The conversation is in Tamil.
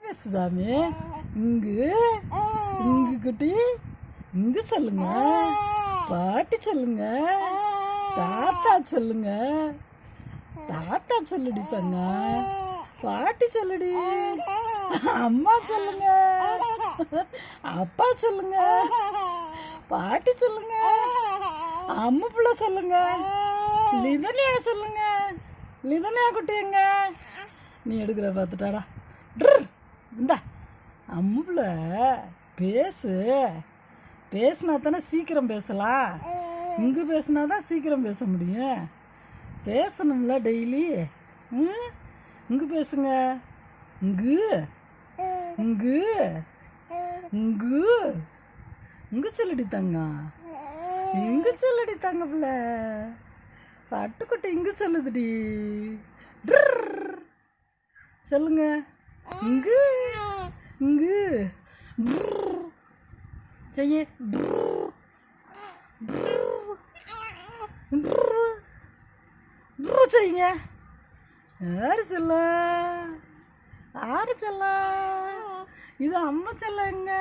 பேசு சாமி. இங்கு இங்கு குட்டி இங்கு சொல்லுங்க. பாட்டி சொல்லுங்க. தாத்தா சொல்லுங்க. தாத்தா சொல்லுடி சங்க. பாட்டி சொல்லுடி. அம்மா சொல்லுங்க. அப்பா சொல்லுங்க. பாட்டி சொல்லுங்க. அம்மா பிள்ளை சொல்லுங்க. லிதனியா சொல்லுங்க. லிதனியா குட்டி எங்க? நீ எடுக்கிற பார்த்துட்டாடா. இந்த அம்புல பேசு. பேசுனா தானே சீக்கிரம் பேசலாம். இங்கு பேசுனா தான் சீக்கிரம் பேச முடியும். பேசணும்ல டெய்லி. இங்கு பேசுங்க. இங்கு இங்கு இங்கு இங்கு சொல்லுடி தங்கம். இங்கு சொல்லுடி தங்க பிள்ளை. பட்டுக்குட்டி இங்கு சொல்லுதுடி. சொல்லுங்க. இங்கு இங்கு செய்ய செய்யுங்க. யாரு சொல்ல? யாரு சொல்ல? இது அம்மா சொல்லுங்க.